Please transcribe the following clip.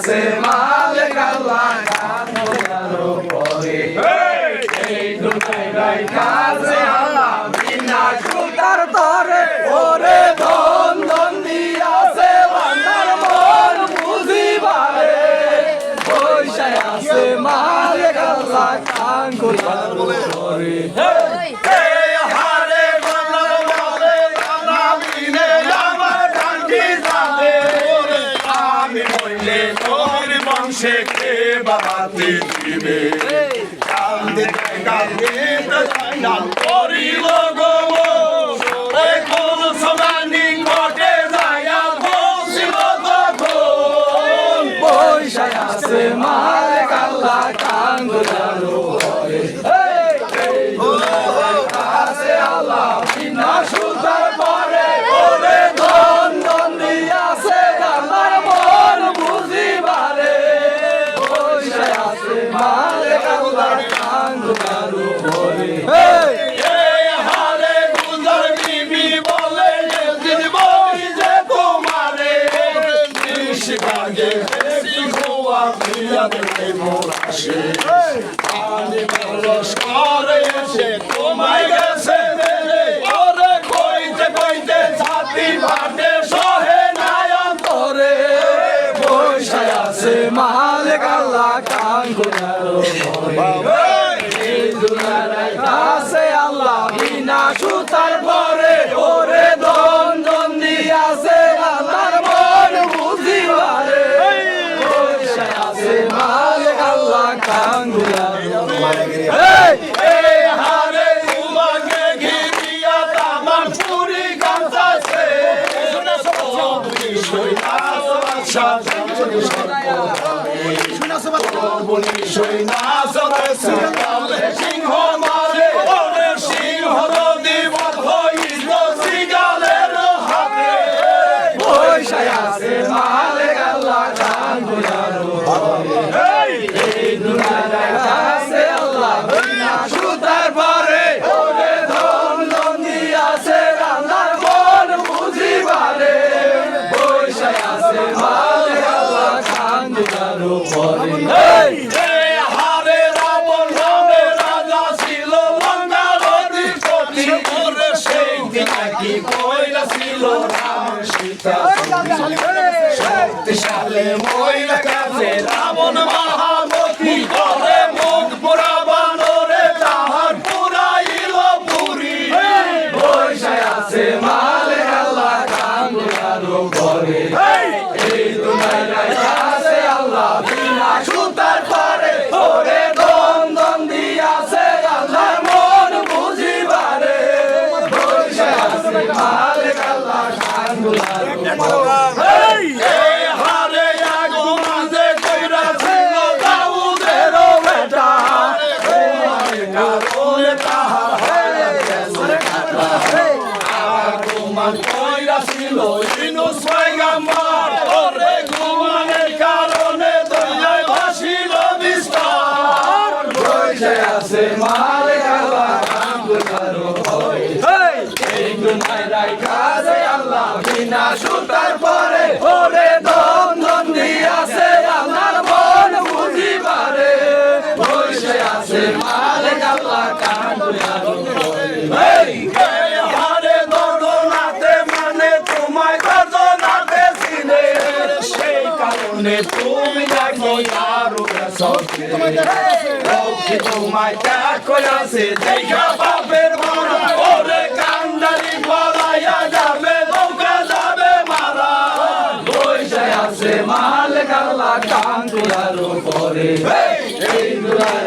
আছে মালিক আল্লাহ কাঙ্গুলার উপরে এই দুনিয়ায় কাছে আল্লাহ বিনা সুতার তরে ওরে ধন ধন দিয়াছে বান্দার মন বুঝিবারে পয়সা আছে মালিক আল্লাহ কাঙ্গুলার উপরে শেখে বাবাতে দিবে কান্দে কান্দে না করিল গো কোন সমানি ঘটে যায়া বসিল তখন পয়সা আছে মালিক আল্লাহ কাঙ্গুলার উপরে আছে আল্লাহ বিনা সুতার পরে ওরে ধন ধন দিয়াছে আমার মন বুঝিবারে পয়সা আছে মালিক আল্লাহ কাঙ্গুলার উপরে হারে গুজর বিবি বলে যেদিন বই যে তোমারে নিশিকাগে খোয়া দিয়া দেবে মোরাশে আনি বরস করে এসে তোমায় গেছে ওরে কইতে কইতে ছাতি ফাটে সহে নায়ন তোরে পয়সা আছে মালিক আল্লাহ কাঙ্গুলার উপরে এই দুনিয়ায় আছে আল্লাহ বিনা সুতার পরে ওরে ধন ধন দিয়াছে আমার মন বুঝিবারে পয়সা আছে মালিক আল্লাহ কাঙ্গুলার উপরে হারে তোমাকে ঘিরিয়া তামার পুরি গাছাছে সিংহ মারে সিংহ দিবত হইল সিগালের হাতে পয়সা আছে মালিক আল্লাহ কাঙ্গুলার উপরে এই দুনিয়ায় আছে আল্লাহ বিনা সুতার পরে ওরে ধন ধন দিয়াছে আল্লাহর মন বুঝিবারে পয়সা আছে মালিক আল্লাহ কাঙ্গুলার উপরে হারে রাবণ নামে রাজা ছিল লঙ্কার অধিপতি ওরে সেই দিনাকি কইরা ছিল রাম সীতা শক্তিশালী মহিলা কাছে রাবণ মহামতি করে মুখ পুরাবান রে তাহার পুরাইল পুরী পয়সা আছে মালিক আল্লাহ কাঙ্গুলার উপরে এই দুনিয়ায় আছে আল্লাহ বিনা সুতার পরে ওরে ধন ধন দিয়াছে আল্লাহর মন বুঝিবারে পয়সা আছে মালিক আল্লাহ কাঙ্গুলার উপরে হারে আগুন মাঝে কইরা ছিল দাউদেরও বেটা কারণে তাহার আগুন কইরা ছিল ইনুস পয়গাম্বর ওরে গুমানের কারণে দরিয়ায় ভাসিল বিস্তার পয়সা আছে মালিক আল্লাহ কাঙ্গুলার উপরে এই দুনিয়ায় কাছে আল্লাহ বিনা সুতার পরে ওরে ধন ধন দিয়াছে আমার মন বুঝিবারে পয়সা আছে মালিক আল্লাহ কাঙ্গুলার উপরে হারে দর্দনাতে মানে তোমায় দর্দনাতে ছিলে সেই কারণে তুমি দেখো আরো লক্ষ্মী তোমায় ত্যাগ করেছে দেখা বাপের মারা ওরে কান্দারি পলাইয়া যাবে নৌকা যাবে মারা পয়সা আছে মালিক আল্লাহ কাঙ্গুলার উপরে এই দুনিয়ায়